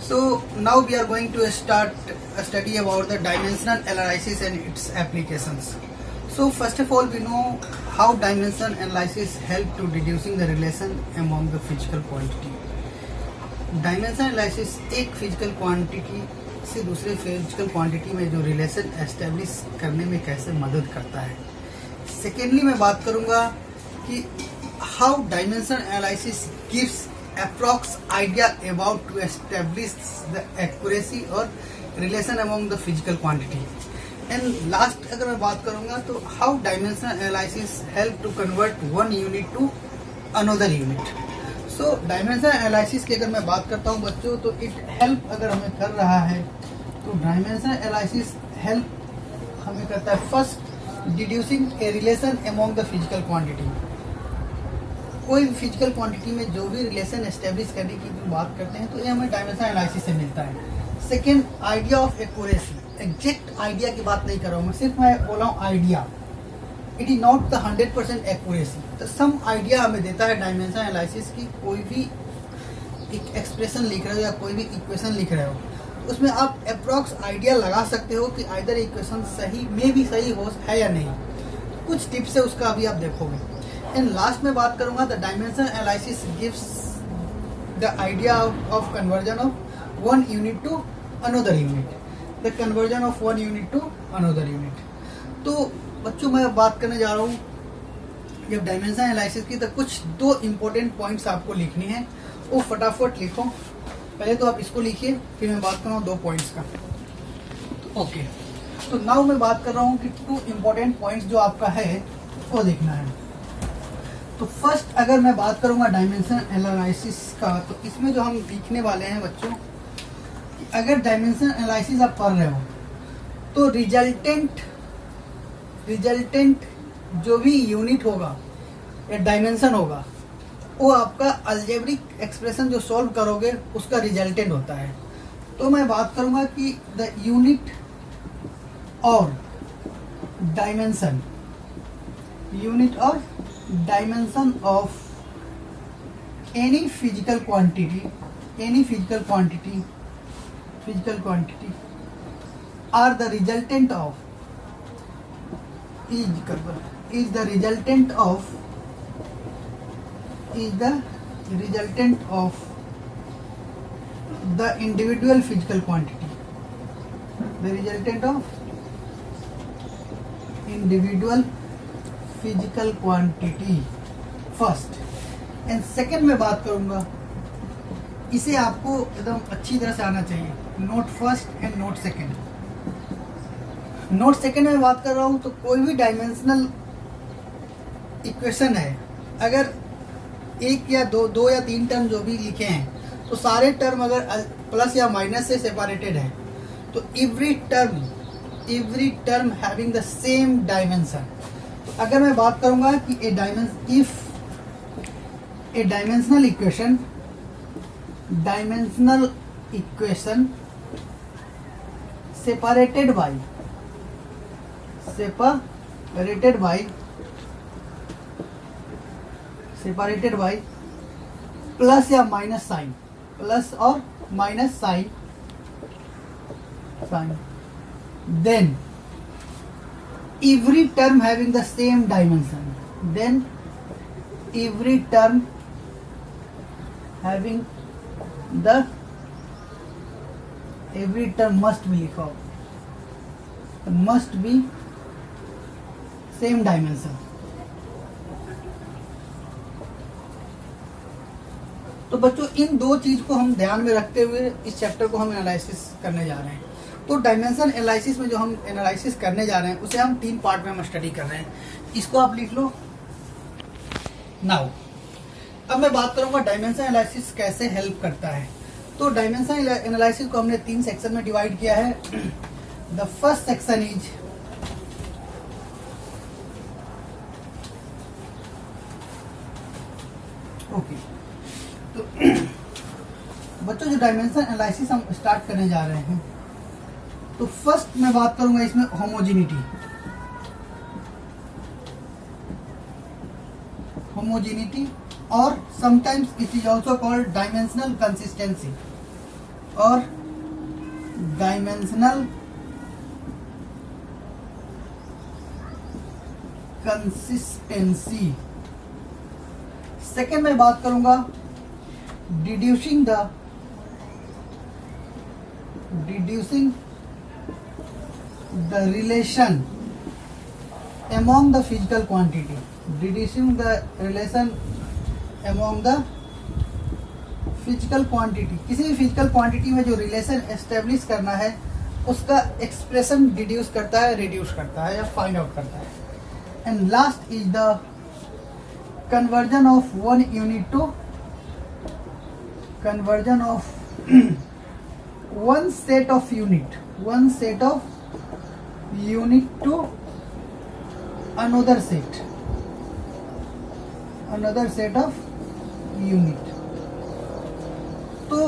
So now we are going to start a study about the dimensional analysis and its applications. So first of all, we know how dimensional analysis help to deducing the relation among the physical quantity. Dimension analysis एक physical quantity से दूसरे physical quantity में जो relation establish करने में कैसे मदद करता है. सेकेंडली मैं बात करूंगा कि how dimension analysis gives approx idea about to establish the accuracy और relation among the physical quantity. And last अगर मैं बात करूंगा तो how dimension analysis help to convert one unit to another unit. So dimension analysis की अगर मैं बात करता हूँ बच्चों, तो इट हेल्प अगर हमें कर रहा है तो डायमेंशन एनालिसिस हेल्प हमें करता है first deducing a relation among the physical quantity. कोई भी फिजिकल क्वांटिटी में जो भी रिलेशन एस्टेब्लिश करने की जो बात करते हैं तो ये हमें डायमेंशन एनालिसिस से मिलता है. Second, idea of accuracy. Exact idea की बात नहीं कर रहा हूँ मैं, सिर्फ मैं बोला हूँ idea. It is not the 100% accuracy. तो सम आइडिया हमें देता है डायमेंशन एनालिसिस की. कोई भी एक एक्सप्रेशन लिख रहे हो या कोई भी इक्वेशन लिख रहे हो तो उसमें आप अप्रॉक्स आइडिया लगा सकते हो कि आइदर इक्वेशन सही में भी सही हो है या नहीं. कुछ टिप्स है उसका अभी आप देखोगे. एंड लास्ट में बात करूंगा the dimension analysis gives the idea of conversion of one unit to another unit. The conversion of one unit to another unit. तो बच्चों मैं बात करने जा रहा हूँ जब डायमेंशन एनालिसिस की, तो कुछ दो इम्पोर्टेंट पॉइंट्स आपको लिखने हैं. वो फटाफट लिखो. पहले तो आप इसको लिखिए, फिर मैं बात कर रहा हूँ दो पॉइंट्स का. ओके, तो नाउ मैं बात कर रहा हूँ कि टू इम्पोर्टेंट पॉइंट्स जो आपका है वो देखना है. तो फर्स्ट अगर मैं बात करूँगा डायमेंशन एनालिसिस का, तो इसमें जो हम लिखने वाले हैं बच्चों कि अगर डायमेंशन एनालिसिस आप कर रहे हो तो रिजल्टेंट जो भी यूनिट होगा या डायमेंशन होगा वो आपका अलजेब्रिक एक्सप्रेशन जो सॉल्व करोगे उसका रिजल्टेंट होता है. तो मैं बात करूंगा कि द यूनिट और dimension of any physical quantity are the resultant of is the resultant of the individual physical quantity. The resultant of individual physical quantity first. and second मैं बात करूंगा, इसे आपको एकदम अच्छी तरह से आना चाहिए. Node first and note second. Note second में बात कर रहा हूँ तो कोई भी डायमेंशनल इक्वेशन है, अगर एक या दो या तीन टर्म जो भी लिखे हैं तो सारे टर्म अगर प्लस या माइनस से सेपरेटेड है तो every term having the same dimension. तो अगर मैं बात करूंगा कि a dimensional equation separated by plus या माइनस साइन, प्लस और minus sign, then every term having the same dimension, every term must be लिखा हो, must be same dimension. तो बच्चों इन दो चीज को हम ध्यान में रखते हुए इस चैप्टर को हम एनालिसिस करने जा रहे हैं. तो डायमेंशन एनालिसिस में जो हम एनालिसिस करने जा रहे हैं उसे हम तीन पार्ट में हम स्टडी कर रहे हैं. इसको आप लिख लो. नाउ अब मैं बात करूंगा डायमेंशन एनालिसिस कैसे हेल्प करता है. तो डायमेंशन एनालिसिस को हमने तीन सेक्शन में डिवाइड किया है. The first section is okay. तो बच्चों जो डायमेंशन एनालिसिस हम स्टार्ट करने जा रहे हैं तो फर्स्ट मैं बात करूंगा इसमें होमोजेनिटी और sometimes it is also called dimensional consistency. और डायमेंशनल कंसिस्टेंसी। सेकेंड मैं बात करूंगा deducing the relation among the physical quantity, reducing the relation among the physical quantity। किसी भी फिजिकल क्वांटिटी में जो रिलेशन एस्टेब्लिश करना है उसका एक्सप्रेशन डिड्यूस करता है, रिड्यूस करता है या फाइंड आउट करता है। And last is the conversion of one unit to conversion of one set of unit to another set of unit। तो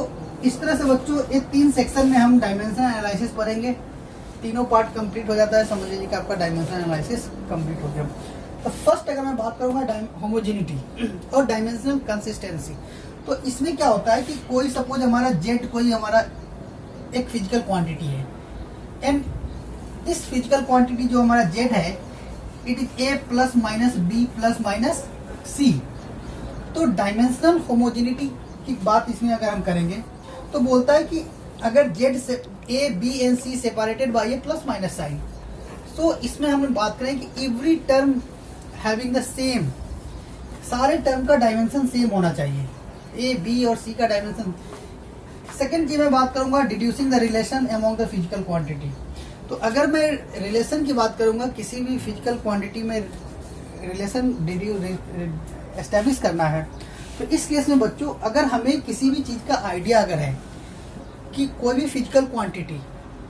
इस तरह से बच्चों ये 3 सेक्शन में हम डायमेंशन एनालिसिस पढ़ेंगे। तीनों पार्ट कंप्लीट हो जाता है, समझ लीजिए कि आपका डायमेंशन एनालिसिस कंप्लीट हो गया। तो फर्स्ट अगर मैं बात करूंगा होमोजेनिटी और डायमेंशनल कंसिस्टेंसी, तो इसमें क्या होता है कि कोई सपोज हमारा जेड कोई हमारा एक फिजिकल क्वांटिटी है एंड दिस फिजिकल क्वांटिटी जो हमारा जेड है it is A plus minus B plus minus C. तो डायमेंशनल होमोजेनिटी की बात इसमें अगर हम करेंगे तो बोलता है कि अगर जेड से A B and C separated by a plus minus sign, तो इसमें हम बात करें कि every term having the same, सारे टर्म का डायमेंशन सेम होना चाहिए, ए बी और सी का डायमेंशन। सेकेंड चीज मैं बात करूंगा deducing the relation among the physical quantity. तो अगर मैं रिलेशन की बात करूंगा, किसी भी फिजिकल क्वांटिटी में रिलेशन एस्टेब्लिश करना है, तो इस केस में बच्चों अगर हमें किसी भी चीज का आइडिया अगर है कि कोई भी फिजिकल क्वांटिटी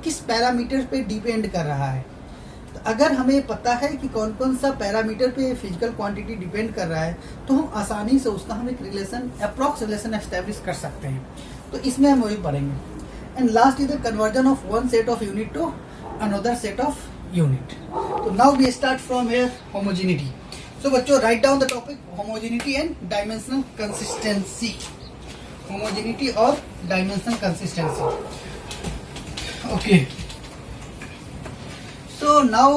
किस पैरामीटर पे डिपेंड कर रहा है, तो अगर हमें पता है कि कौन कौन सा पैरामीटर पे फिजिकल क्वांटिटी डिपेंड कर रहा है, तो हम आसानी से उसका हम एक रिलेशन अप्रॉक्स रिलेशन एस्टेब्लिश कर सकते हैं। तो इसमें हम वही पढ़ेंगे। And last is the conversion of one set of unit to another set of unit। So now we start from here homogeneity। So बच्चों write down the topic homogeneity and dimensional consistency। homogeneity और dimensional consistency। Okay। So now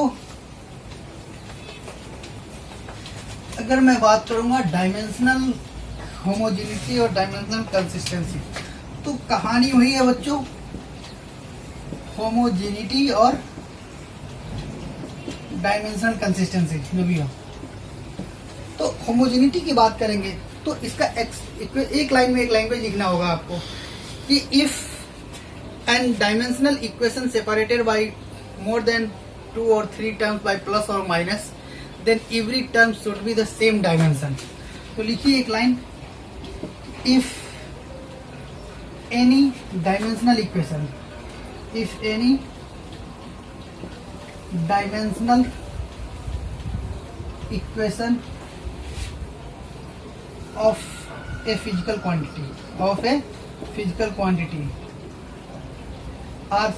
अगर मैं बात करूंगा dimensional homogeneity और dimensional consistency, तो कहानी वही है बच्चों, होमोजेनिटी और डायमेंशनल कंसिस्टेंसी जो भी हो। तो होमोजेनिटी की बात करेंगे तो इसका एक लाइन में एक लैंग्वेज लिखना होगा आपको कि if an dimensional equation separated by more than 2 or 3 terms by plus और minus, then every term should be the same dimension. तो लिखिए एक line, if any dimensional equation, if any dimensional equation of a physical quantity are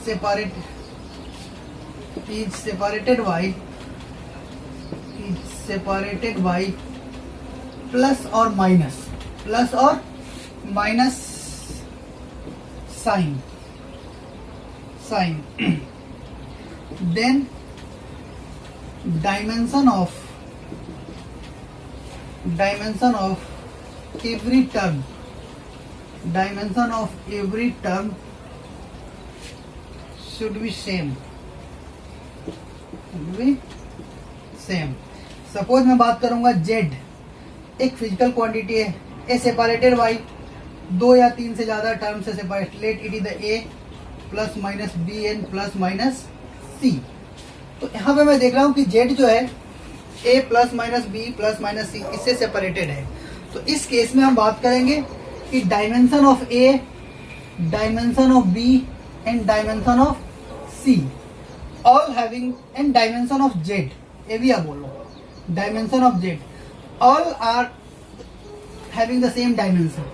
separated by plus or minus sign, then dimension of every term should be same। Suppose मैं बात करूंगा Z एक physical quantity है, ए separated by 2 या 3 से ज्यादा term से separate, let it is the A plus minus B and plus minus C. तो यहाँ पे मैं देख रहा हूँ कि जेड जो है A plus minus B plus minus C इससे सेपरेटेड है। तो इस केस में हम बात करेंगे कि dimension of A, dimension of B and dimension of C all having, and dimension of Z, A भी आप बोलो, dimension of Z all are having the same dimension.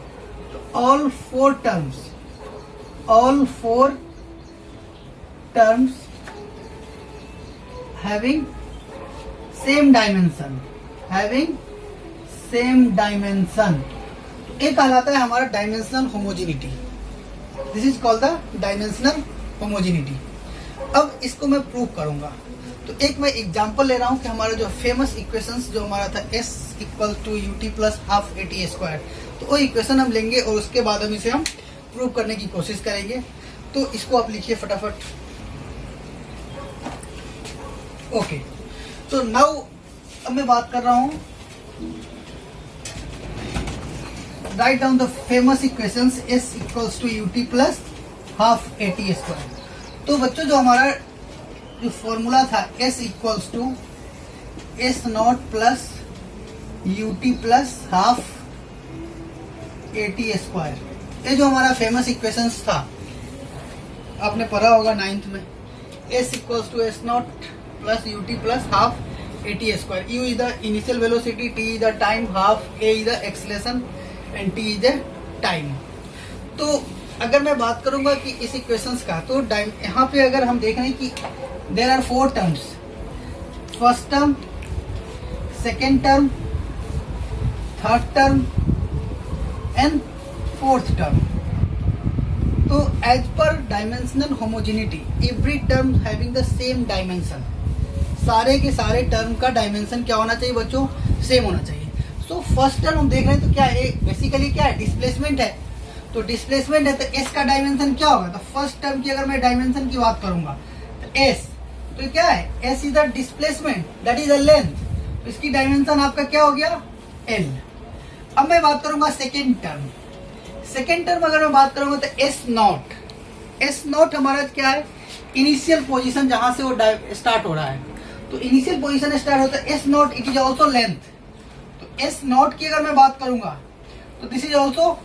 All four terms having same dimension, एक कहलाता है हमारा dimensional homogeneity. This is called the dimensional homogeneity. अब इसको मैं प्रूव करूंगा, तो एक मैं एग्जांपल ले रहा हूं कि हमारा जो फेमस इक्वेशंस जो हमारा था s equal to ut plus half at square, तो वो इक्वेशन हम लेंगे और उसके बाद हम इसे प्रूव करने की कोशिश करेंगे। तो इसको आप लिखिए फटाफट। ओके, तो नाउ अब मैं बात कर रहा हूं, write down the famous equations s equals to ut plus half at square. तो बच्चों जो हमारा जो फॉर्मूला था s equals to s not plus ut plus half at square, ये जो हमारा फेमस इक्वेशंस था आपने पढ़ा होगा 9th में। s equals to s not plus ut plus half at square, u is the initial velocity, t is the time, half a is the acceleration and t is the time. तो अगर मैं बात करूंगा कि इस equations का, तो यहाँ पे अगर हम देख रहे हैं कि there are 4 terms, first term, second term, third term and fourth term. तो as per dimensional homogeneity every term having the same dimension, सारे के सारे टर्म का डायमेंशन क्या होना चाहिए बच्चों? सेम होना चाहिए। सो फर्स्ट टर्म हम देख रहे हैं तो क्या है, बेसिकली क्या है, डिस्प्लेसमेंट है। तो डिस्प्लेसमेंट है तो s का डायमेंशन क्या होगा? तो फर्स्ट टर्म की अगर मैं डायमेंशन की बात करूंगा तो s, तो क्या है, s is the displacement, that is the length, तो इसकी डायमेंशन आपका क्या हो गया? l। अब मैं बात करूंगा सेकेंड टर्म। सेकेंड टर्म अगर मैं बात करूंगा तो s नॉट हमारा क्या है? इनिशियल पोजीशन जहां से वो स्टार्ट हो रहा है। तो इनिशियल पोजीशन स्टार्ट होता है s not, it is also length. तो s नॉट की अगर मैं बात करूंगा तो this is also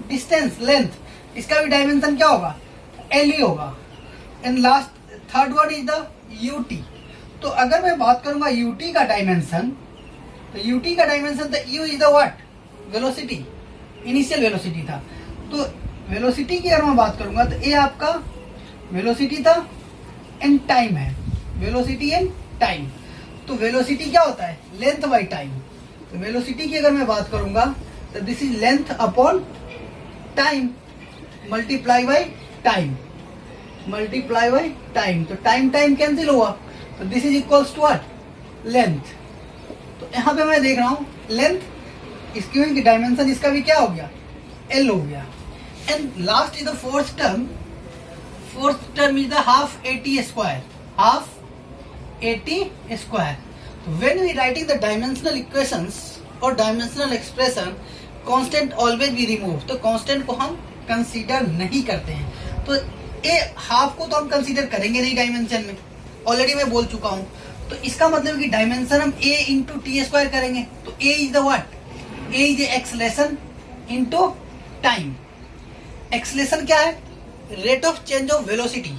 distance, length, इसका भी डायमेंशन क्या होगा? l ही होगा। And last third one is the ut। तो अगर मैं बात करूंगा ut का डायमेंशन, तो ut का डायमेंशन तो u is the what? Velocity, initial velocity था। तो वेलोसिटी की अगर मैं बात करूंगा तो ये आपका वेलोसिटी था एंड टाइम है, वेलोसिटी एंड टाइम। तो वेलोसिटी क्या होता है? Length by time. तो वेलोसिटी की अगर मैं बात करूंगा तो this is length upon time multiply by time, multiply by time. तो टाइम टाइम कैंसिल हुआ, तो this is equals to what? Length. तो यहाँ पे मैं देख रहा हूँ लेंथ, इसकी डायमेंशन इसका भी क्या हो गया? l हो गया। And last is the fourth term, fourth term is the half at square, half at square. तो when we writing the dimensional equations और dimensional expression, constant always be remove. तो कांस्टेंट को हम कंसीडर नहीं करते हैं। तो ए हाफ को तो हम कंसीडर करेंगे नहीं डायमेंशन में, ऑलरेडी मैं बोल चुका हूं। तो इसका मतलब कि डायमेंशन हम a इंटू टी स्क्वायर करेंगे। तो a is the what? a is acceleration into time. Acceleration क्या है? Rate of change of velocity,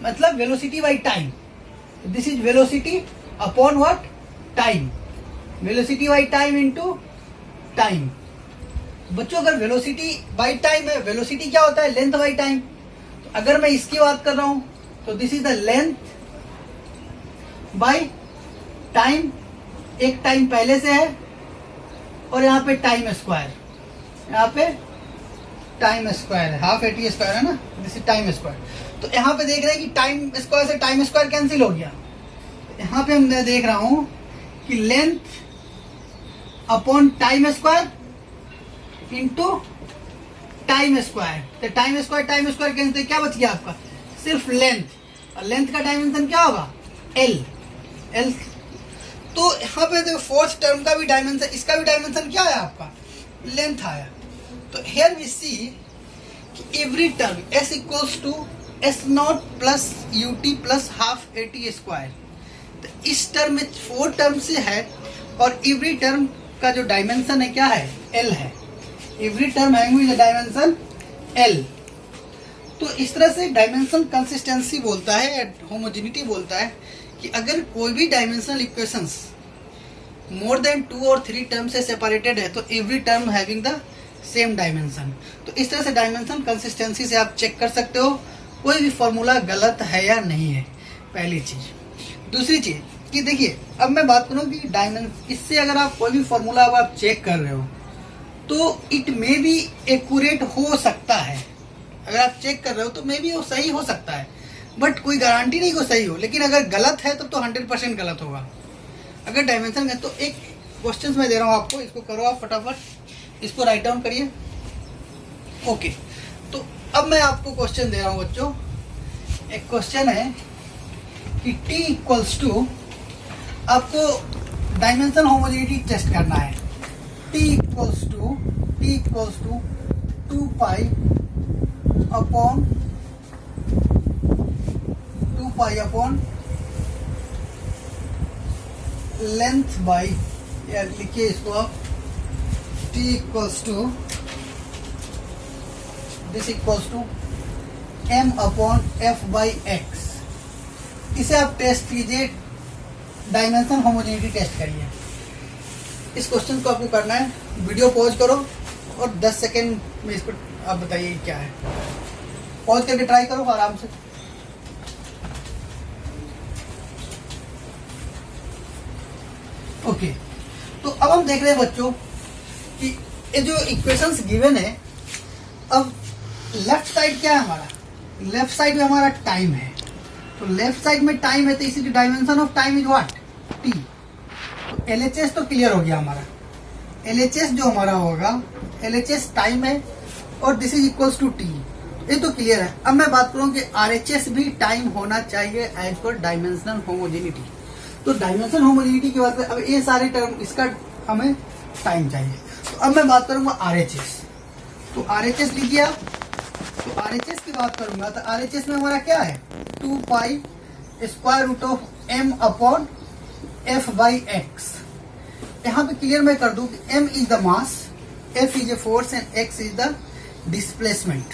मतलब velocity by time. This is velocity upon what? Time, velocity by time into time. बच्चों अगर velocity by time है, velocity क्या होता है? Length by time. तो अगर मैं इसकी बात कर रहा हूं तो this is the length by time, एक टाइम पहले से है और यहाँ पे टाइम स्क्वायर, यहाँ पे टाइम स्क्वायर है, हाफ at स्क्वायर है ना, दिस इज टाइम स्क्वायर। तो यहाँ पे देख रहे हैं कि टाइम स्क्वायर से टाइम स्क्वायर कैंसिल हो गया। यहाँ पे मैं देख रहा हूं कि length upon time square into time square. तो टाइम स्क्वायर कैंसिल, क्या बच गया आपका? सिर्फ लेंथ, और लेंथ का डायमेंशन क्या होगा? l। तो यहाँ पे देखो फोर्थ टर्म का भी डायमेंशन, इसका भी डायमेंशन क्या है आपका? लेंथ आया। तो हियर वी सी कि every term s equals to s not plus ut plus half at square. तो इस टर्म में 4 टर्म से है और एवरी टर्म का जो डायमेंशन है क्या है? l है। Every term having the dimension l। तो इस तरह से डायमेंशन कंसिस्टेंसी बोलता है, होमोजेनिटी बोलता है कि अगर कोई भी डायमेंशनल इक्वेशंस मोर देन 2 और 3 टर्म से सेपरेटेड है तो every term having the same dimension. तो इस तरह से डायमेंशन कंसिस्टेंसी से आप चेक कर सकते हो कोई भी फॉर्मूला गलत है या नहीं है, पहली चीज। दूसरी चीज कि देखिए अब मैं बात करूं कि डायमेंशन, इससे अगर आप कोई भी फॉर्मूला अब आप चेक कर रहे हो तो इट मे बी एक्यूरेट हो सकता है, अगर आप चेक कर रहे हो तो मे बी वो सही हो सकता है, बट कोई गारंटी नहीं को सही हो। लेकिन अगर गलत है तब तो 100% गलत होगा। अगर डायमेंशन है तो एक क्वेश्चन मैं दे रहा हूँ आपको, इसको करो आप फटाफट, इसको राइट डाउन करिए। ओके, तो अब मैं आपको क्वेश्चन दे रहा हूँ बच्चों। एक क्वेश्चन है कि t इक्वल्स टू, आपको डायमेंशन होमोजेनिटी टेस्ट करना है। t equals to 2 pi upon length by, या लिखिए इसको आप, t equals to this equals to m upon f by x. इसे आप टेस्ट कीजिए, डायमेंशन होमोजेनिटी टेस्ट करिए। इस क्वेश्चन को आपको करना है, वीडियो पॉज करो और 10 सेकेंड में इसको आप बताइए क्या है। पॉज करके ट्राई करो आराम से। ओके, तो अब हम देख रहे हैं बच्चों कि ये जो इक्वेशंस गिवन है, अब लेफ्ट साइड क्या है हमारा, लेफ्ट साइड में हमारा टाइम है। तो लेफ्ट साइड में टाइम है तो इसी dimension of time is what, T. तो LHS तो क्लियर हो गया हमारा। LHS जो हमारा होगा, LHS टाइम है और this is equals to T, ये तो क्लियर है। अब मैं बात करूं कि RHS भी टाइम होना चाहिए एज पर डायमेंशनल होमोजेनिटी। तो डायमेंशनल होमोजेनिटी की बात करें, अब ये सारे टर्म, इसका हमें टाइम चाहिए। तो अब मैं बात करूंगा RHS। तो RHS लीजिए आप। तो RHS की बात करूंगा तो RHS में हमारा क्या है, 2 pi square root of m upon f by x. यहाँ पे क्लियर मैं कर दूं कि m is the mass, f is a force and x is the displacement,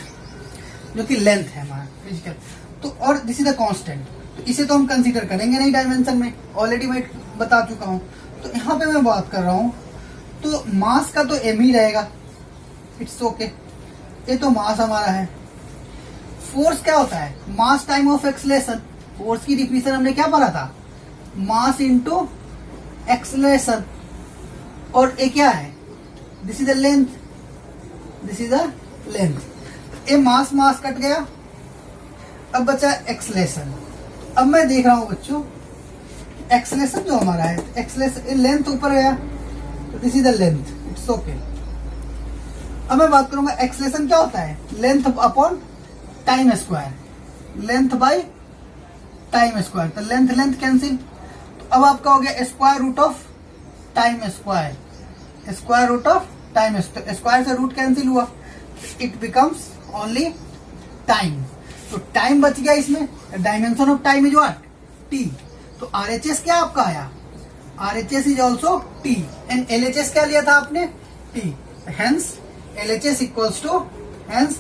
जो कि लेंथ है हमारा फिजिकल। तो और दिस इज द कांस्टेंट, तो इसे तो हम कंसीडर करेंगे नहीं डायमेंशन में, ऑलरेडी मैं बता चुका हूँ। तो यहाँ पे मैं बात कर रहा हूँ तो मास का तो m ही रहेगा, इट्स ओके, ये तो मास हमारा है। फोर्स क्या होता है, मास टाइम ऑफ एक्सलेशन। फोर्स की डिफिनेशन हमने क्या पढ़ा था, मास इनटू एक्सलेशन। और ये क्या है, this is the length, this is the length. ये मास मास कट गया, अब बचा एक्सलेशन। अब मैं देख रहा हूं बच्चों, एक्सलेशन जो हमारा है, एक्सलेशन लेंथ ऊपर गया, तो this is the length, it's okay. अब मैं बात करूंगा एक्सलेशन क्या होता है, length upon time square, length by time square. तो लेंथ लेंथ कैंसिल, तो अब आपका हो गया square root of time square, square root of time square से रूट कैंसिल हुआ, इट बिकम्स ओनली टाइम। तो टाइम बच गया इसमें, dimension of time is what, T. तो RHS क्या आपका आया, RHS is also T and LHS क्या लिया था आपने, टी। Hence LHS equals to, hence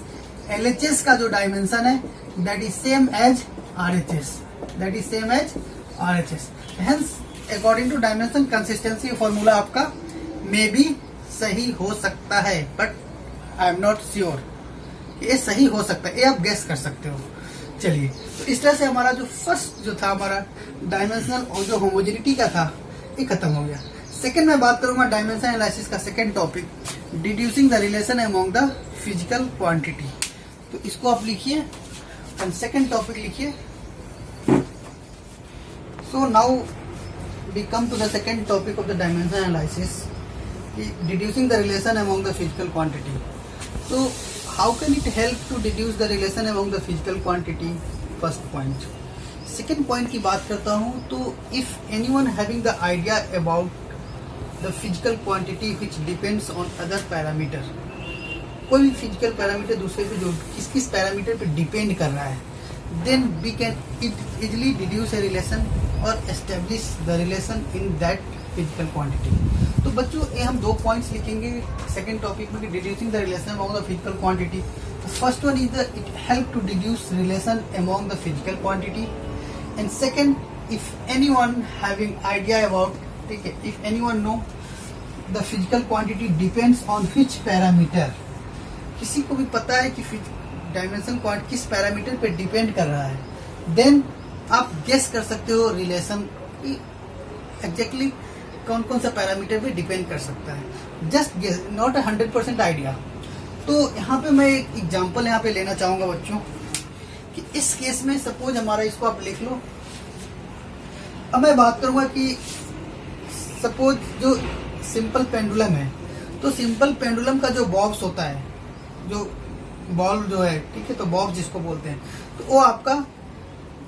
LHS का जो डायमेंशन है that is same as RHS, that is same as RHS। Hence according to dimension consistency formula आपका मे बी सही हो सकता है, but I am not sure, ये सही हो सकता है, ये आप गेस कर सकते हो। चलिए, तो इस तरह से हमारा जो फर्स्ट जो था हमारा डायमेंशनल और जो होमोजेनिटी का था, ये खत्म हो गया। सेकंड में बात करूंगा डायमेंशन एनालिसिस का second topic, deducing the relation among the physical quantity. तो इसको आप लिखिए एंड सेकंड टॉपिक लिखिए। So now we come to the second topic of the dimension analysis, deducing the relation among the physical quantity. So how can it help to deduce the relation among the physical quantity? First point. Second point की बात करता हूँ तो if anyone having the idea about the physical quantity which depends on other parameter, कोई भी physical parameter दूसरे पे जो किस पैरामीटर पे डिपेंड कर रहा है, then we can easily deduce a relation or establish the relation in that physical quantity. तो बच्चों ये हम 2 पॉइंट्स लिखेंगे सेकंड टॉपिक में, deducing the relation among the physical quantity. First one is the it help to deduce relation among the physical quantity and second, if anyone having idea about, ठीक है, if anyone know the physical quantity depends on which parameter, किसी को भी पता है कि dimension quantity किस parameter पे डिपेंड कर रहा है, देन आप गेस कर सकते हो रिलेशन एग्जैक्टली कौन कौन सा पैरामीटर पे डिपेंड कर सकता है। Just guess, not 100% idea. तो यहाँ पे मैं एक एग्जांपल यहाँ पे लेना चाहूंगा बच्चों कि इस केस में सपोज हमारा, इसको आप लिख लो। अब मैं बात करूंगा कि सपोज जो सिंपल पेंडुलम है, तो सिंपल पेंडुलम का जो बॉब्स होता है, जो बॉल जो है, ठीक है, तो बॉब्स जिसको बोलते हैं, तो वो आपका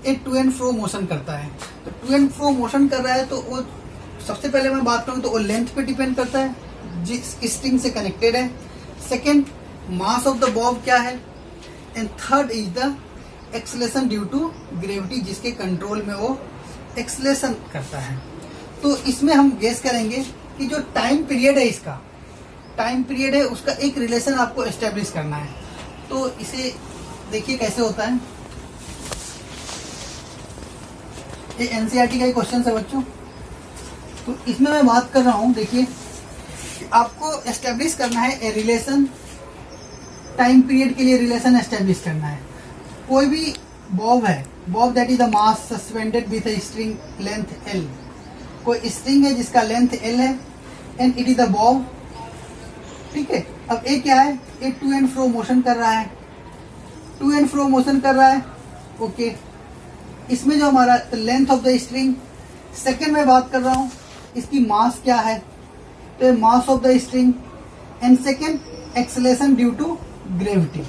एक टू एंड फ्रो मोशन करता है। तो टू एंड फ्रो मोशन कर रहा है, तो वो सबसे पहले मैं बात करूं तो वो लेंथ पे डिपेंड करता है, जिस स्ट्रिंग से कनेक्टेड है। Second, mass of the bob क्या है, and third is the acceleration due to gravity, जिसके कंट्रोल में वो एक्सेलेरेशन करता है। तो इसमें हम गेस करेंगे कि जो टाइम पीरियड है, इसका टाइम पीरियड है, उसका एक रिलेशन आपको एस्टेब्लिश करना है। तो इसे देखिए कैसे होता है। ये एनसीईआरटी का ही क्वेश्चन है बच्चों। तो इसमें मैं बात कर रहा हूं, देखिए आपको एस्टेब्लिश करना है ए रिलेशन, टाइम पीरियड के लिए रिलेशन एस्टेब्लिश करना है। कोई भी बॉब है, Bob that is the mass suspended with a string length L. कोई स्ट्रिंग है जिसका लेंथ एल है and it is the Bob, ठीक है। अब ए क्या है, ए टू एंड फ्रो मोशन कर रहा है, टू एंड फ्रो मोशन कर रहा है, ओके। इसमें जो हमारा length of the string, second में बात कर रहा हूं इसकी मास क्या है, तो mass of the string and second acceleration due to gravity.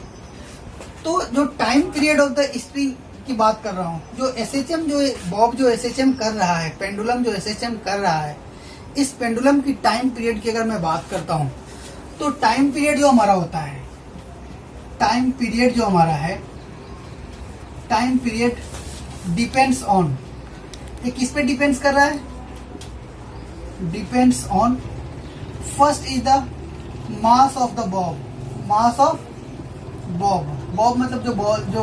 तो जो time period of the string की बात कर रहा हूं, जो एसएचएम, जो बॉब जो एसएचएम कर रहा है, पेंडुलम जो एसएचएम कर रहा है, इस पेंडुलम की टाइम पीरियड की अगर मैं बात करता हूं, तो टाइम पीरियड जो हमारा होता है, टाइम पीरियड जो हमारा है, टाइम पीरियड डिपेंड्स ऑन, ये किस पे डिपेंड्स कर रहा है, depends on first is the mass of the bob, mass of bob, bob मतलब जो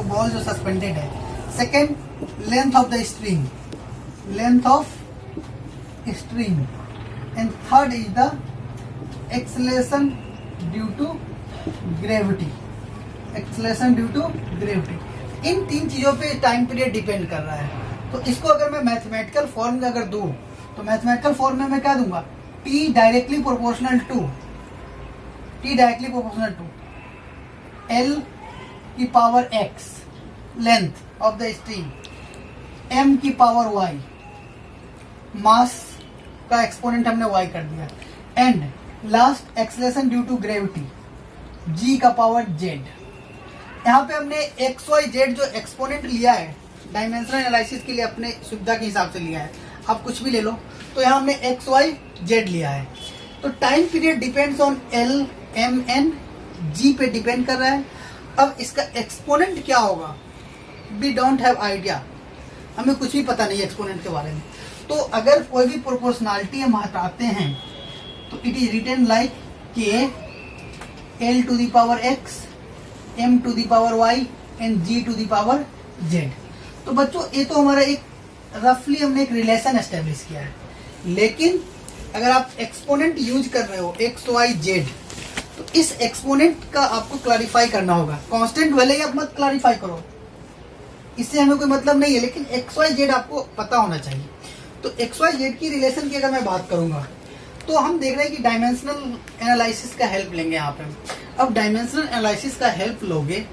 बॉल जो सस्पेंडेड है। Second, length of the string, length of string, and third is the acceleration due to gravity, acceleration due to gravity. इन तीन चीजों पे time period depend कर रहा है। तो इसको अगर मैं मैथमेटिकल फॉर्म में अगर दूं, तो मैथमेटिकल फॉर्म में मैं क्या दूंगा, T directly proportional to, T directly proportional to L की power X length of the string, M की पावर Y, मास का एक्सपोनेंट हमने Y कर दिया, and last acceleration due to gravity, G का पावर Z। यहाँ पे हमने XYZ जो एक्सपोनेंट लिया है डायमेंशनल एनालिसिस के लिए, अपने सुविधा के हिसाब से लिया है, आप कुछ भी ले लो। तो यहाँ हमने XYZ लिया है। तो time period depends on L, M, N, G पे डिपेंड कर रहा है। अब इसका एक्सपोनेंट क्या होगा, वी डोंट हैव आइडिया, हमें कुछ भी पता नहीं है एक्सपोनेंट के बारे में। तो अगर कोई भी प्रोपोर्शनलिटी हम हटाते हैं, तो it is written like K L to the power X, M to the power Y and G to the power Z। तो बच्चों ये तो हमारा एक रफली हमने एक रिलेशन एस्टेब्लिश किया है। लेकिन अगर आप एक्सपोनेंट यूज कर रहे हो XYZ, तो इस एक्सपोनेंट का आपको क्लैरिफाई करना होगा। कांस्टेंट भले ही आप मत क्लैरिफाई करो, इससे हमें कोई मतलब नहीं है, लेकिन XYZ आपको पता होना चाहिए। तो XYZ की रिलेशन की अगर मैं बात करूंगा, तो हम देख रहे हैं कि डायमेंशनल एनालिसिस का हेल्प लेंगे यहाँ पे। अब डायमेंशनल एनालिसिस का हेल्प लोगे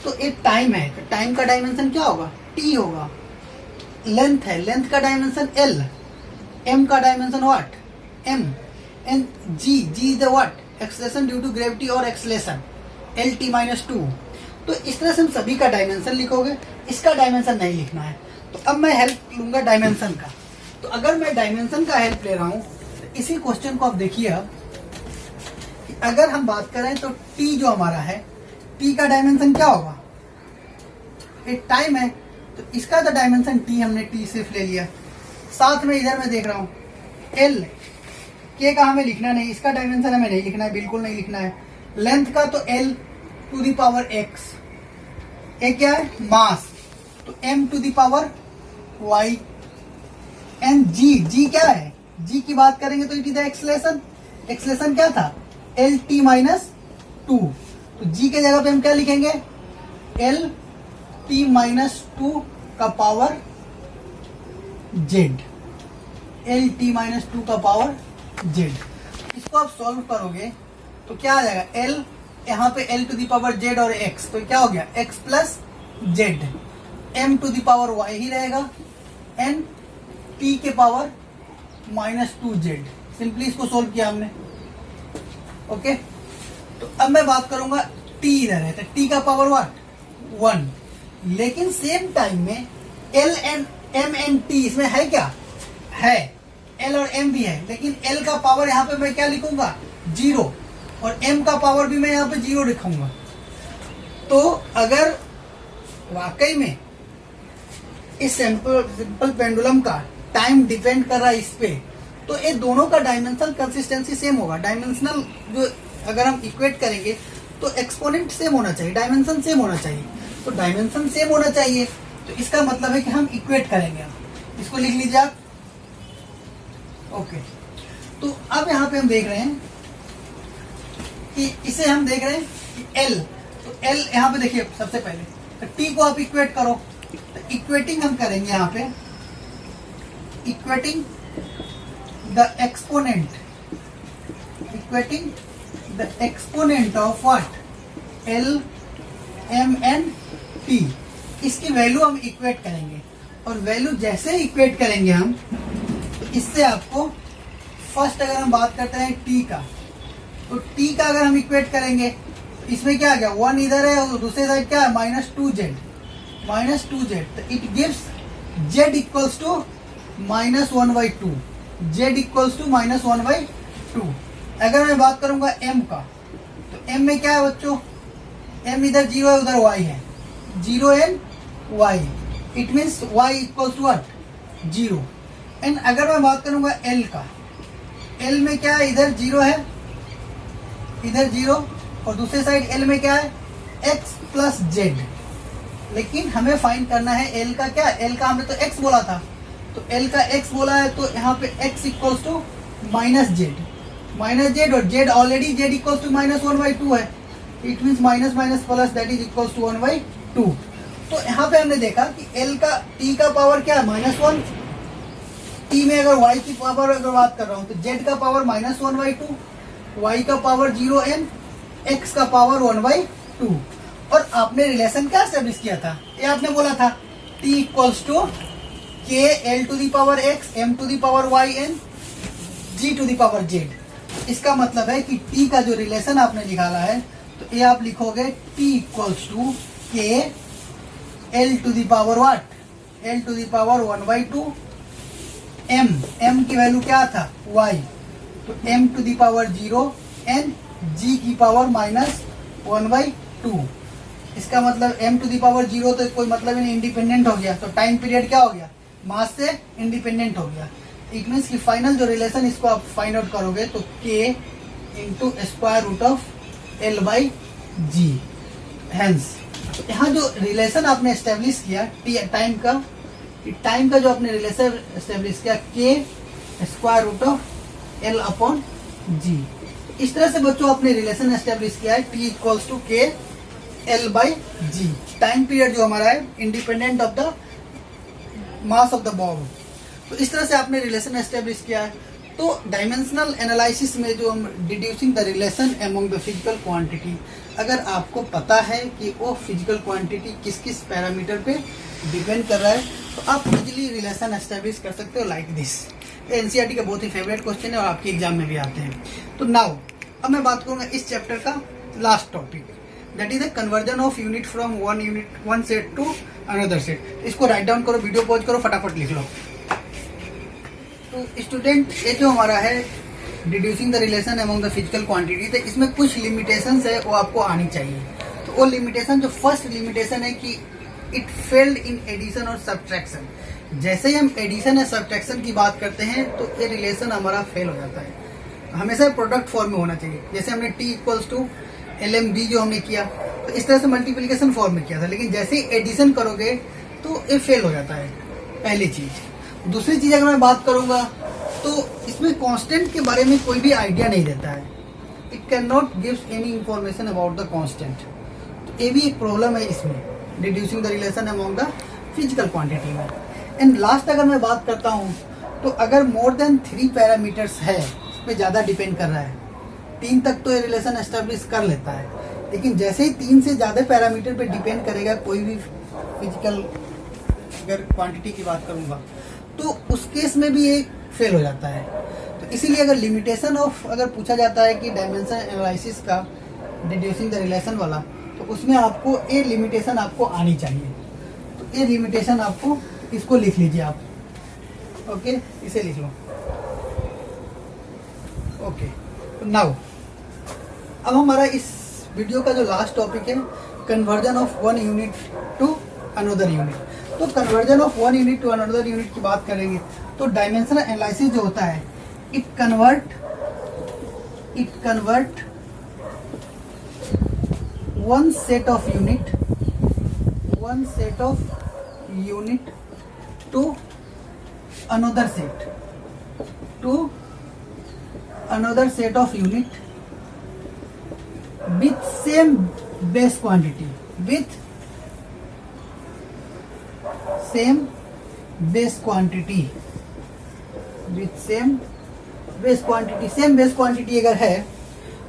तो एक टाइम है, तो टाइम का डायमेंशन क्या होगा, T होगा। लेंथ है, लेंथ का डायमेंशन L, M का dimension what, M, and G is the what, acceleration due to gravity और एक्सेलेरेशन LT-2। तो इस तरह से हम सभी का डायमेंशन लिखोगे, इसका डायमेंशन नहीं लिखना है। तो अब मैं हेल्प लूंगा डायमेंशन का। तो अगर मैं डायमेंशन का हेल्प ले रहा हूं, तो इसी क्वेश्चन को आप देखिए। अब अगर हम बात करें तो T जो हमारा है, T का डायमेंशन क्या होगा, एक टाइम है, तो इसका तो डायमेंशन T, हमने T सिर्फ ले लिया। साथ में इधर मैं देख रहा हूं L, K का हमें लिखना नहीं, इसका डायमेंशन हमें नहीं लिखना है, बिल्कुल नहीं लिखना है। लेंथ का तो L to the power X, ए क्या है, मास, तो M to the power Y, and G क्या है, G की बात करेंगे तो it is the acceleration. Acceleration क्या था, LT-2। तो G के जगह पे हम क्या लिखेंगे, LT-2 का पावर Z, LT-2 का पावर Z। इसको आप सॉल्व करोगे तो क्या आ जाएगा, L यहाँ पे l to the power z और x, तो क्या हो गया x plus Z, m to the power y ही रहेगा, n t के पावर -2z। सिंपली इसको सोल्व किया हमने। ओके, तो अब मैं बात करूंगा t इधर है, तो t का पावर 1, लेकिन सेम टाइम में l and m and t इसमें है क्या, है l और m भी है, लेकिन l का पावर यहाँ पे मैं क्या लिखूंगा 0, और m का पावर भी मैं यहाँ पे 0 लिखूंगा। तो अगर वाकई में इस सिंपल पेंडुलम का टाइम डिपेंड कर रहा है इस पे, तो ये दोनों का डायमेंशनल कंसिस्टेंसी सेम होगा। डायमेंशनल जो अगर हम इक्वेट करेंगे तो एक्सपोनेंट सेम होना चाहिए, डायमेंशन सेम होना चाहिए। तो डायमेंशन सेम होना चाहिए, तो इसका मतलब है कि हम इक्वेट करेंगे। इसको लिख लीजिए आप। ओके, तो अब यहाँ पे हम देख रहे हैं कि इसे हम देख रहे हैं कि L, तो L यहाँ पे देखिए सबसे पहले तो T को आप इक्वेट करो, तो इक्वेटिंग हम करेंगे यहाँ पे, equating the exponent, equating the exponent of what L M N T, इसकी वैल्यू हम इक्वेट करेंगे। और वैल्यू जैसे इक्वेट करेंगे हम, तो इससे आपको फर्स्ट अगर हम बात करते हैं T का, तो T का अगर हम इक्वेट करेंगे, इसमें क्या आ गया 1 इधर है और दूसरे साइड क्या है -2z, तो it gives z equals to -1/2, z equals to -1/2। अगर मैं बात करूंगा m का, तो m में क्या है बच्चों, m इधर 0 है उधर y है, 0 and y, it means y equals to what 0। And अगर मैं बात करूंगा l का, l में क्या है, इधर 0 है इधर 0, और दूसरे साइड l में क्या है x प्लस जेड। लेकिन हमें फाइंड करना है l का क्या, l का हमने तो x बोला था, तो l का x बोला है, तो यहाँ पे x इक्वल्स टू -z, और z already z equals to -1/2 है, it means minus minus plus that is equals to 1/2। तो यहाँ पे हमने देखा कि l का t का पावर क्या है -1, t में अगर y की पावर अगर बात कर रहा हूँ तो z का पावर -1/2, y का पावर 0 एंड x का पावर 1/2। और आपने रिलेशन क्या एस्टेब्लिश किया था, ये आपने बोला था t equals to k l to the power x m to the power y and g to the power z। इसका मतलब है कि t का जो रिलेशन आपने निकाला है, तो ये आप लिखोगे t equals to k l to the power what, l to the power 1/2 m की वैल्यू क्या था y, तो m to the power 0 and g की पावर -1/2। इसका मतलब m टू दी पावर 0 तो कोई मतलब ही नहीं, इंडिपेंडेंट हो गया। तो टाइम पीरियड क्या हो गया, मास से इंडिपेंडेंट हो गया। इट मीन्स कि फाइनल जो रिलेशन इसको आप फाइंड आउट करोगे तो k into square root of l/g। Hence यहाँ जो रिलेशन आपने एस्टेब्लिश किया टाइम का जो आपने रिलेशन एस्टेब्लिश किया k square root of l/g। इस तरह से बच्चों आपने रिलेशन एस्टेब्लिश किया है t equals to k l/g। Time period जो हमारा है independent of the mass of the bob. तो इस तरह से आपने रिलेशन एस्टेब्लिश किया है। तो डायमेंशनल एनालिसिस में जो हम deducing the relation among the physical quantity, अगर आपको पता है कि वो फिजिकल क्वांटिटी किस किस पैरामीटर पे डिपेंड कर रहा है, तो आप इजीली रिलेशन एस्टेब्लिश कर सकते हो लाइक दिस। एनसीईआरटी का बहुत ही फेवरेट क्वेश्चन है और आपके एग्जाम में भी आते हैं। तो नाउ अब मैं बात करूंगा इस चैप्टर का last topic, that is the conversion of unit from one set to another set. इसको राइट डाउन करो, वीडियो पॉज करो, फटाफट लिख लो। तो स्टूडेंट, ये जो हमारा है deducing the relation among the physical quantity, तो इसमें कुछ लिमिटेशंस है वो आपको आनी चाहिए। तो वो लिमिटेशन, जो फर्स्ट लिमिटेशन है कि इट फेल्ड इन एडिशन और सब्ट्रैक्शन। जैसे ही हम एडिशन या सब्ट्रैक्शन की बात करते हैं तो ये रिलेशन हमारा फेल हो जाता है। हमेशा प्रोडक्ट फॉर्म में होना चाहिए। जैसे हमने t इक्वल्स टू LMB जो हमने किया, तो इस तरह से मल्टीप्लिकेशन फॉर्म में किया था, लेकिन जैसे ही एडिशन करोगे तो ये फेल हो जाता है, पहली चीज। दूसरी चीज अगर मैं बात करूंगा तो इसमें कांस्टेंट के बारे में कोई भी आइडिया नहीं देता है। It can not gives any information about the constant. तो ये भी एक प्रॉब्लम है इसमें, reducing the relation among the physical quantity में। एंड लास्ट अगर मैं बात करता हूँ, तो अगर मोर देन 3 पैरामीटर्स है, इस पर ज़्यादा डिपेंड कर रहा है, 3 तक तो ये रिलेशन एस्टेब्लिश कर लेता है, लेकिन जैसे ही 3 से ज़्यादा पैरामीटर पे डिपेंड करेगा कोई भी फिजिकल, अगर क्वांटिटी की बात करूँगा, तो उस केस में भी ये फेल हो जाता है। तो इसीलिए अगर लिमिटेशन ऑफ अगर पूछा जाता है कि डायमेंशन एनालिसिस का डिड्यूसिंग द रिलेशन वाला, तो उसमें आपको ये लिमिटेशन आपको आनी चाहिए। तो ये लिमिटेशन आपको, इसको लिख लीजिए आप, ओके, इसे लिख लो, ओके। नाउ अब हमारा इस वीडियो का जो लास्ट टॉपिक है, conversion of one unit to another unit. तो conversion of one unit to another unit की बात करेंगे तो डायमेंशनल एनालिसिस जो होता है, it convert one set of unit to another set of unit with same base quantity, same base quantity अगर है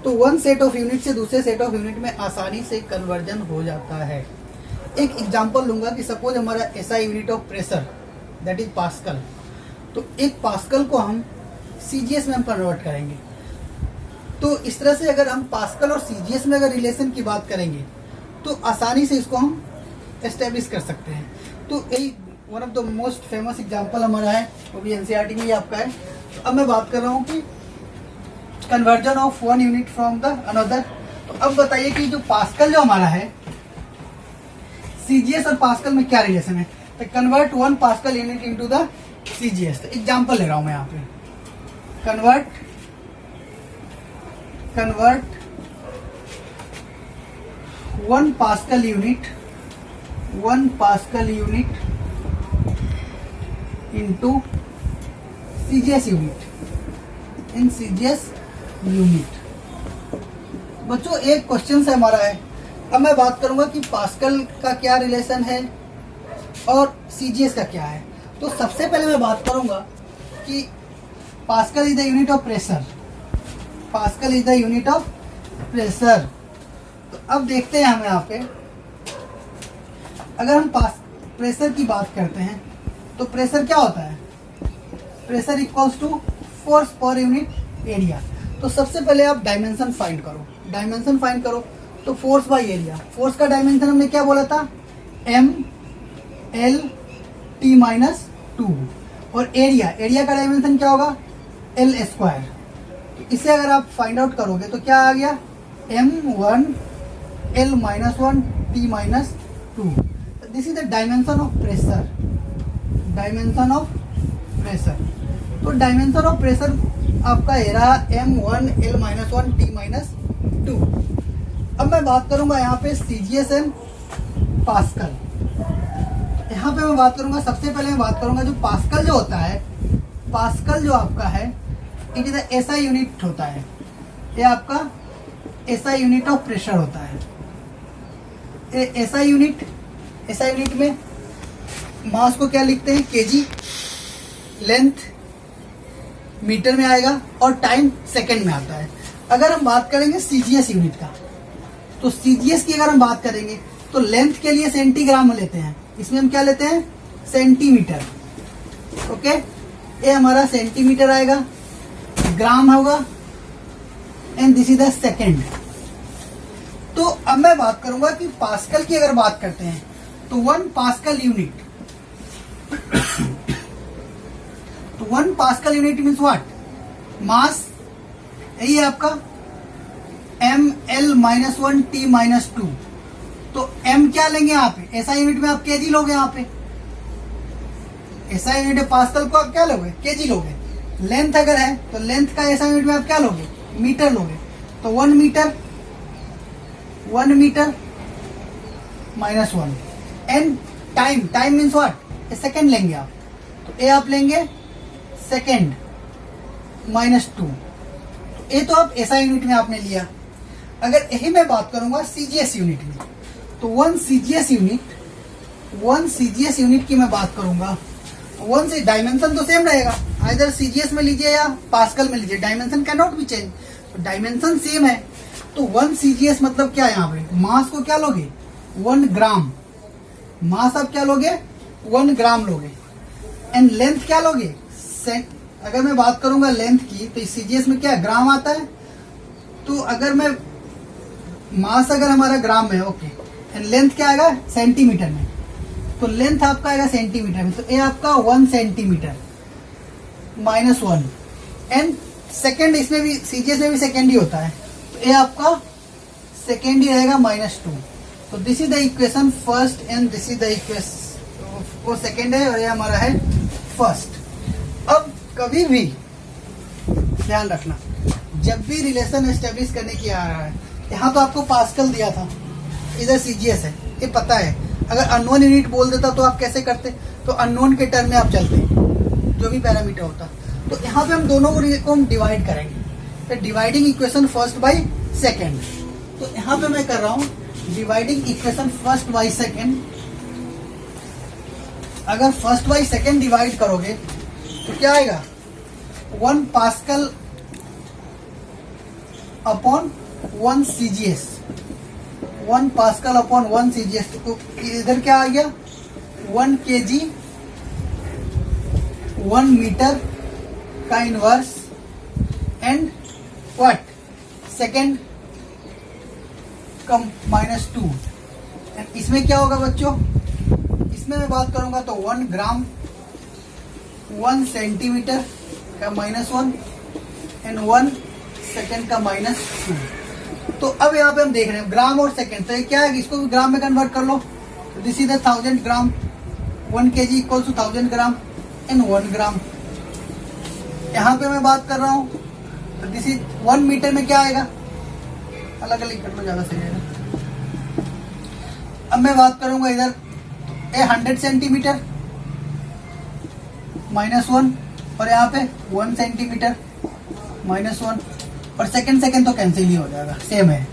तो वन सेट ऑफ यूनिट से दूसरे सेट ऑफ यूनिट में आसानी से कन्वर्जन हो जाता है। एक एग्जांपल लूंगा कि सपोज हमारा ऐसा unit of pressure that is pascal, तो एक पास्कल को हम सीजीएस में हम कन्वर्ट करेंगे। तो इस तरह से अगर हम पास्कल और सीजीएस में अगर रिलेशन की बात करेंगे तो आसानी से इसको हम एस्टेब्लिश कर सकते हैं। तो यही one of the most famous example हमारा है, वो भी एनसीईआरटी में ही आपका है। तो अब मैं बात कर रहा हूँ कि conversion of one unit from the another. तो अब बताइए कि जो पास्कल जो हमारा है, सीजीएस और पास्कल में क्या रिलेशन है। तो convert one pascal unit into the CGS. तो एग्जांपल ले रहा हूं मैं यहाँ पे, convert one pascal unit into CGS unit, in CGS unit. बच्चों एक क्वेश्चन से हमारा है, अब मैं बात करूंगा कि पास्कल का क्या रिलेशन है और सीजीएस का क्या है। तो सबसे पहले मैं बात करूंगा कि pascal is the unit of pressure, तो अब देखते हैं हम यहाँ पे, अगर हम प्रेशर की बात करते हैं तो प्रेशर क्या होता है, pressure equals to force per unit area. तो सबसे पहले आप डायमेंशन फाइंड करो, तो फोर्स बाय एरिया। फोर्स का डायमेंशन हमने क्या बोला था, m/L/T-2, और एरिया का डायमेंशन क्या होगा, L²। इसे अगर आप फाइंड आउट करोगे तो क्या आ गया, m1L-1T-2। This is the dimension of pressure. तो डायमेंशन ऑफ प्रेशर आपका ये रहा m1L-1T-2। अब मैं बात करूंगा यहाँ पे सीजीएस एंड पास्कल। यहाँ पे मैं बात करूंगा, सबसे पहले मैं बात करूंगा जो पास्कल जो होता है, पास्कल जो आपका है, इट इज ऐसा यूनिट होता है, ये आपका ऐसा यूनिट ऑफ प्रेशर होता है। ऐसा यूनिट में मास को क्या लिखते हैं, केजी, लेंथ मीटर में आएगा और टाइम सेकंड में आता है। अगर हम बात करेंगे सीजीएस यूनिट का, तो सीजीएस की अगर हम बात करेंगे तो लेंथ के लिए सेंटीग्राम लेते हैं, इसमें हम क्या लेते हैं, सेंटीमीटर। ओके, ये हमारा सेंटीमीटर आएगा, ग्राम होगा, and this is the second. तो अब मैं बात करूंगा कि पास्कल की अगर बात करते हैं तो one pascal unit means what, mass, यही है आपका ml-1T-2। तो m क्या लेंगे यहाँ पे, ऐसा यूनिट में आप केजी लोगे, यहाँ पे ऐसा यूनिट है पास्कल को आप क्या लोगे, केजी लोगे। लेंथ अगर है तो लेंथ का ऐसा यूनिट में आप क्या लोगे, मीटर लोगे। तो 1 meter -1। And time means what, second लेंगे आप, तो ए आप लेंगे सेकेंड -2। ये तो आप ऐसा यूनिट में आपने लिया। अगर यही मैं बात करूंगा सीजीएस यूनिट में, तो वन सीजीएस यूनिट की मैं बात करूंगा, वन से डायमेंशन तो सेम रहेगा, आइदर सीजीएस में लीजिए या पास्कल में लीजिए, dimension can not be change. Dimension same है तो 1 CGS मतलब क्या है, यहाँ पे मास को क्या लोगे 1 ग्राम, मास आप क्या लोगे 1 ग्राम लोगे, एंड लेंथ क्या लोगे अगर मैं बात करूंगा लेंथ की तो CGS में क्या ग्राम आता है, तो अगर मैं मास अगर हमारा ग्राम में ओके एंड लेंथ क्या आएगा सेंटीमीटर में, तो लेंथ आपका आएगा सेंटीमीटर में, तो ये आपका 1 सेंटीमीटर -1 एंड सेकेंड, इसमें भी CGS में भी सेकेंड ही होता है, तो ये आपका सेकेंड ही रहेगा -2। तो this is the equation first and this is the equation, वो सेकेंड है और ये हमारा है फर्स्ट। अब कभी भी ध्यान रखना, जब भी रिलेशन एस्टेब्लिश करने की आ रहा है, यहाँ तो आपको पास्कल दिया था, इधर CGS है, ये पता है। अगर अननोन यूनिट बोल देता तो आप कैसे करते, तो अननोन के टर्म में आप चलते जो भी पैरामीटर होता। तो यहाँ पे हम दोनों को हम डिवाइड करेंगे, तो dividing equation first by second, तो यहाँ पे मैं कर रहा हूँ dividing equation first by second. अगर फर्स्ट बाई सेकेंड डिवाइड करोगे तो क्या आएगा 1 pascal upon 1 CGS, 1 pascal upon 1 CGS, तो इधर क्या आ गया 1 kg 1 मीटर का इनवर्स एंड व्हाट सेकेंड का -2। इसमें क्या होगा बच्चों, इसमें मैं बात करूंगा तो 1 ग्राम 1 सेंटीमीटर का -1 एंड 1 सेकेंड का -2। तो अब यहाँ पे हम देख रहे हैं ग्राम और सेकेंड, तो ये क्या है, इसको भी ग्राम में कन्वर्ट कर लो, this is 1000 gram, 1 kg equal to 1000 gram and 1 gram. यहाँ पे मैं बात कर रहा हूँ तो दिस इज 1 मीटर में क्या आएगा, अलग अलग कर लो ज्यादा सही रहेगा। अब मैं बात करूंगा इधर 100 सेंटीमीटर -1 और यहाँ पे 1 सेंटीमीटर -1 और सेकेंड तो कैंसिल ही हो जाएगा, सेम है।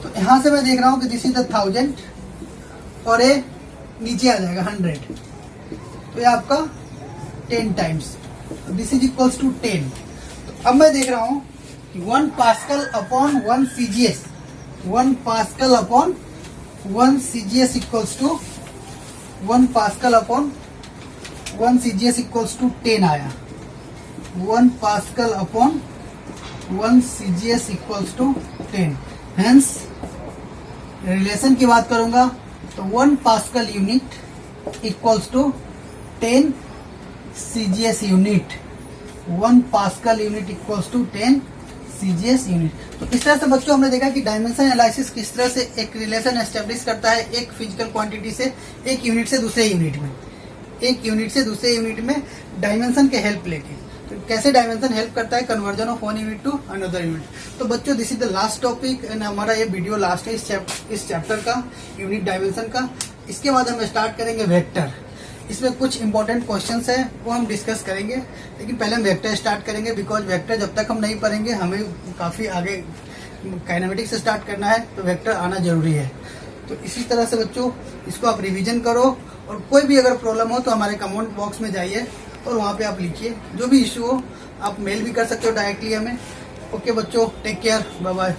तो यहाँ से मैं देख रहा हूँ कि दिस इज 1000 और ये नीचे आ जाएगा 100, तो ये आपका 10 times, this is equals to 10। तो अब मैं देख रहा हूँ 1 pascal upon 1 CGS, 1 pascal upon 1 CGS equals to 1 pascal upon 1 CGS equals to 10 आया, 1 pascal upon 1 CGS equals to 10। Hence relation की बात करूंगा तो 1 pascal unit equals to 10 CGS unit, 1 pascal unit equals to 10 CGS unit. तो इस तरह से बच्चों हमने देखा कि डायमेंशन एनालिसिस किस तरह से एक रिलेशन एस्टेब्लिश करता है एक फिजिकल क्वांटिटी से, एक यूनिट से दूसरे यूनिट में, एक यूनिट से दूसरे यूनिट में डायमेंशन के हेल्प लेके। तो कैसे डायमेंशन हेल्प करता है conversion of one unit to another unit. तो बच्चों this is the last topic and हमारा ये वीडियो लास्ट है इस चैप्टर का, यूनिट डायमेंशन का। इसके बाद हम स्टार्ट करेंगे वेक्टर। इसमें कुछ इंपॉर्टेंट क्वेश्चंस है वो हम डिस्कस करेंगे, लेकिन पहले हम वेक्टर स्टार्ट करेंगे, बिकॉज वेक्टर जब तक हम नहीं पढ़ेंगे हमें काफ़ी आगे काइनेमेटिक्स से स्टार्ट करना है, तो वेक्टर आना जरूरी है। तो इसी तरह से बच्चों इसको आप रिवीजन करो, और कोई भी अगर प्रॉब्लम हो तो हमारे कमेंट बॉक्स में जाइए और वहाँ पे आप लिखिए, जो भी इशू हो आप मेल भी कर सकते हो डायरेक्टली हमें। ओके बच्चों, टेक केयर, बाय बाय।